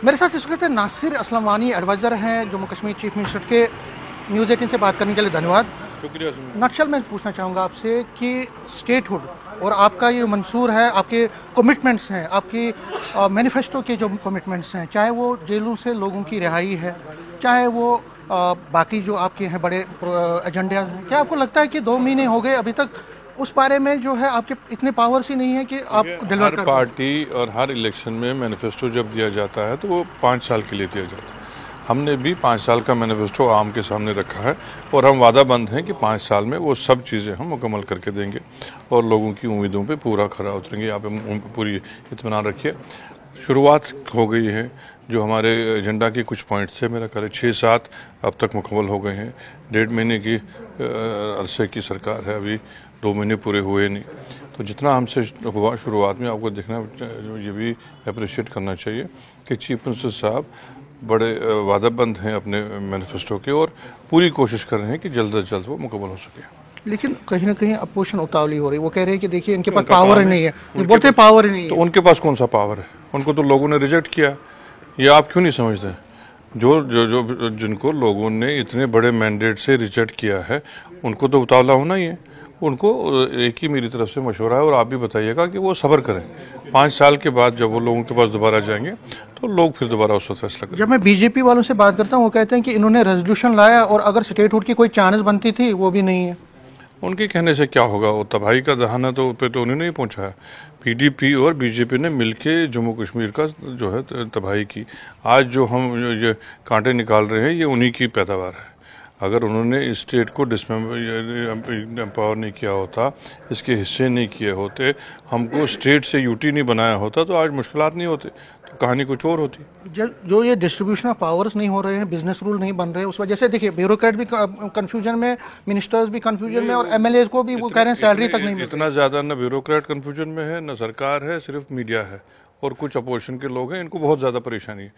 मेरे साथ इस वक्त नासिर असलम वानी एडवाइज़र हैं जम्मू कश्मीर चीफ मिनिस्टर के। न्यूज़ 18 से बात करने के लिए धन्यवाद। शुक्रिया। नक्शल मैं पूछना चाहूँगा आपसे कि स्टेटहुड और आपका ये मंसूर है, आपके कमिटमेंट्स हैं, आपकी मैनिफेस्टो के जो कमिटमेंट्स हैं, चाहे वो जेलों से लोगों की रिहाई है, चाहे वो बाकी जो आपके हैं बड़े एजेंडे हैं, क्या आपको लगता है कि 2 महीने हो गए अभी तक उस बारे में जो है आपके इतने पावर्स ही नहीं है कि आप डिलीवर हर पार्टी और हर इलेक्शन में मैनिफेस्टो जब दिया जाता है तो वो 5 साल के लिए दिया जाता है। हमने भी 5 साल का मैनिफेस्टो आम के सामने रखा है और हम वादाबंद हैं कि 5 साल में वो सब चीज़ें हम मुकम्मल करके देंगे और लोगों की उम्मीदों पे पूरा खरा उतरेंगे। आप पूरी इत्मीनान रखिए। शुरुआत हो गई है। जो हमारे एजेंडा के कुछ पॉइंट्स थे, मेरा ख्याल 6-7 अब तक मुकम्मल हो गए हैं। 1.5 महीने की अरसे की सरकार है, अभी 2 महीने पूरे हुए नहीं। तो जितना हमसे हुआ शुरुआत में, आपको देखना ये भी अप्रिशिएट करना चाहिए कि चीफ मिनिस्टर साहब बड़े वादाबंद हैं अपने मैनिफेस्टो के और पूरी कोशिश कर रहे हैं कि जल्द से जल्द वो मुकम्मल हो सके। लेकिन कहीं ना कहीं अपोजिशन उतावली हो रही है। वो कह रहे हैं कि देखिए इनके पास पावर ही नहीं है, बोलते हैं पावर ही नहीं है। तो उनके पास कौन सा पावर है? उनको तो लोगों ने रिजेक्ट किया। ये आप क्यों नहीं समझते? जो जो जो जिनको लोगों ने इतने बड़े मैंडेट से रिजेक्ट किया है, उनको तो उतावला होना ही है। उनको एक ही मेरी तरफ से मशवरा है और आप भी बताइएगा कि वो सब्र करें। 5 साल के बाद जब वो लोगों के पास दोबारा जाएंगे तो लोग फिर दोबारा उस वक्त फैसला करेंगे। जब मैं बीजेपी वालों से बात करता हूँ, वो कहते हैं कि इन्होंने रेजोल्यूशन लाया और अगर स्टेटहुड की कोई चांस बनती थी वो भी नहीं है। उनके कहने से क्या होगा? वो तबाही का दहाना तो पे तो उन्हें नहीं पहुंचा है। पीडीपी और बीजेपी ने मिलके जम्मू कश्मीर का जो है तबाही की। आज जो हम ये कांटे निकाल रहे हैं, ये उन्हीं की पैदावार है। अगर उन्होंने इस स्टेट को एम्पावर नहीं किया होता, इसके हिस्से नहीं किए होते, हमको स्टेट से यूटी नहीं बनाया होता, तो आज मुश्किलात नहीं होती, तो कहानी कुछ और होती। जो ये डिस्ट्रीब्यूशन ऑफ पावर्स नहीं हो रहे हैं, बिजनेस रूल नहीं बन रहे हैं, उस वजह से देखिए ब्यूरोक्रेट भी कंफ्यूजन में, मिनिस्टर्स भी कंफ्यूजन में और एमएलए को भी वो कह रहे हैं सैलरी तक नहीं मिल। इतना ज़्यादा न ब्यूरोक्रेट कंफ्यूजन में है, न सरकार है, सिर्फ मीडिया है और कुछ अपोजिशन के लोग हैं। इनको बहुत ज़्यादा परेशानी है।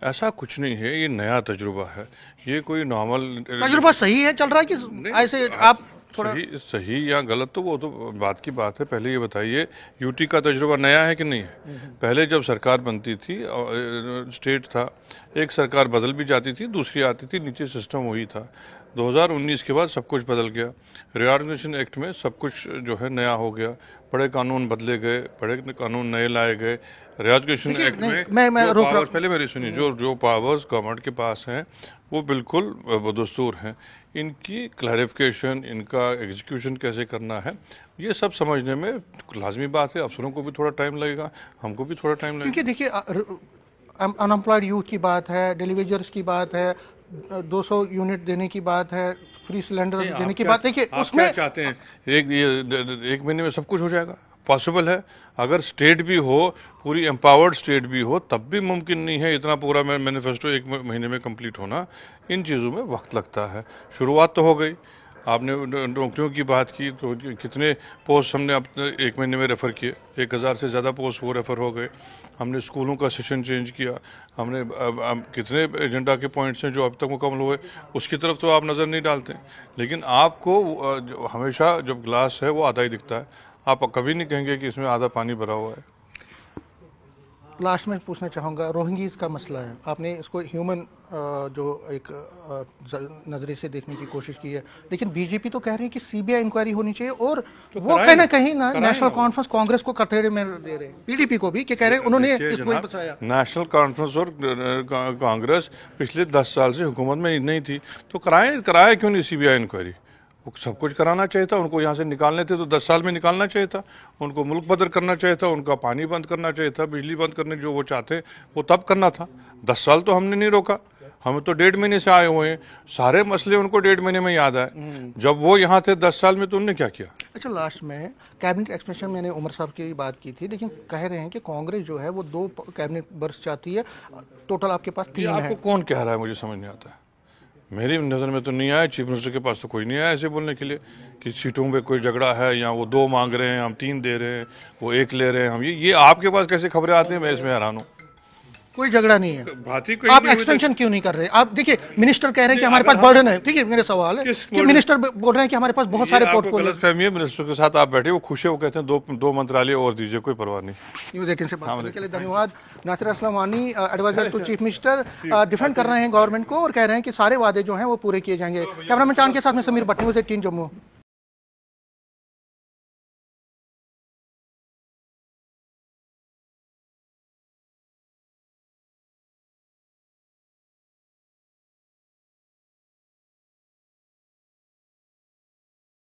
ऐसा कुछ नहीं है, ये नया तजुर्बा है। ये कोई नॉर्मल तजुर्बा सही है, चल रहा है कि ऐसे आप थोड़ा सही या गलत तो वो तो बात की बात है। पहले ये बताइए, यूटी का तजुर्बा नया है कि नहीं है? पहले जब सरकार बनती थी, स्टेट था, एक सरकार बदल भी जाती थी, दूसरी आती थी, नीचे सिस्टम वही था। 2019 के बाद सब कुछ बदल गया। रिऑर्गेनाइजेशन एक्ट में सब कुछ जो है नया हो गया। बड़े कानून बदले गए, बड़े कानून नए लाए गए। रिऑर्गेनाइजेशन एक्ट में पहले मेरी सुनिए, जो पावर्स गवर्नमेंट के पास हैं वो बिल्कुल बदस्तूर हैं। इनकी क्लैरिफिकेशन, इनका एग्जीक्यूशन कैसे करना है, ये सब समझने में लाजमी बात है। अफसरों को भी थोड़ा टाइम लगेगा, हमको भी थोड़ा टाइम लगेगा। क्योंकि देखिए अनएम्प्लॉयड यूथ की बात है, डिलीवेजर्स की बात है, 200 यूनिट देने की बात है, फ्री सिलेंडर देने की बात। देखिए उसमें क्या चाहते हैं? एक महीने में सब कुछ हो जाएगा? पॉसिबल है? अगर स्टेट भी हो, पूरी एम्पावर्ड स्टेट भी हो, तब भी मुमकिन नहीं है इतना पूरा मैनिफेस्टो 1 महीने में कंप्लीट होना। इन चीज़ों में वक्त लगता है। शुरुआत तो हो गई। आपने नौकरियों की बात की तो कितने पोस्ट हमने अब 1 महीने में रेफ़र किए? 1000 से ज़्यादा पोस्ट वो रेफ़र हो गए। हमने स्कूलों का सेशन चेंज किया। हमने कितने एजेंडा के पॉइंट्स हैं जो अब तक मुकम्मल हुए, उसकी तरफ तो आप नज़र नहीं डालते। लेकिन आपको हमेशा जब ग्लास है वो आधा ही दिखता है। आप कभी नहीं कहेंगे कि इसमें आधा पानी भरा हुआ है। लास्ट में पूछना चाहूँगा, रोहिंग्यास का मसला है। आपने इसको ह्यूमन जो एक नज़रिए से देखने की कोशिश की है, लेकिन बीजेपी तो कह रही है कि सीबीआई इंक्वायरी होनी चाहिए और तो वो कहीं ना कहीं ना नेशनल कॉन्फ्रेंस कांग्रेस को कटघरे में दे रहे हैं, पीडीपी को भी, कि कह रहे हैं उन्होंने इसको बचाया। नेशनल कॉन्फ्रेंस और कांग्रेस पिछले 10 साल से हुकूमत में नहीं थी, तो कराए क्यों नहीं सीबीआई इंक्वायरी? वो सब कुछ कराना चाहिए था। उनको यहाँ से निकालने थे तो 10 साल में निकालना चाहिए था। उनको मुल्क बदर करना चाहिए था, उनका पानी बंद करना चाहिए था, बिजली बंद करने जो वो चाहते वो तब करना था। 10 साल तो हमने नहीं रोका। हम तो 1.5 महीने से आए हुए हैं। सारे मसले उनको 1.5 महीने में याद आए। जब वो यहाँ थे 10 साल में, तो उन्होंने क्या किया? अच्छा, लास्ट में कैबिनेट एक्सपेंशन, मैंने उमर साहब की बात की थी, लेकिन कह रहे हैं कि कांग्रेस जो है वो 2 कैबिनेट बर्स चाहती है, टोटल आपके पास 3 है। आपको कौन कह रहा है? मुझे समझ नहीं आता है। मेरी नज़र में तो नहीं आया। चीफ मिनिस्टर के पास तो कोई नहीं आया ऐसे बोलने के लिए कि सीटों में कोई झगड़ा है, या वो 2 मांग रहे हैं, हम 3 दे रहे हैं, वो 1 ले रहे हैं हम। ये आपके पास कैसे खबरें आती हैं? मैं इसमें हैरान हूँ। कोई झगड़ा नहीं है। बात ही आप नहीं हुई तो- एक्सटेंशन क्यों नहीं कर रहे? आप देखिए मिनिस्टर कह रहे हैं कि हमारे पास बर्डन है, ठीक है, मेरे सवाल है कि मिनिस्टर बोल रहे हैं कि हमारे पास बहुत सारे पोर्टफोलियो। गलतफहमी है, मिनिस्टर के साथ आप बैठे, वो खुश है, वो कहते हैं दो मंत्रालय और दीजिए, कोई परवाह नहीं। न्यूज़ 18 से बात करने के लिए धन्यवाद। Nasir Aslam Wani, adviser to chief minister, defend कर रहे हैं गवर्नमेंट को और कह रहे हैं कि सारे वादे जो हैं वो पूरे किए जाएंगे। कैमरामैन चांद के साथ में समीर भट्ट, न्यूज़ 18 जम्मू।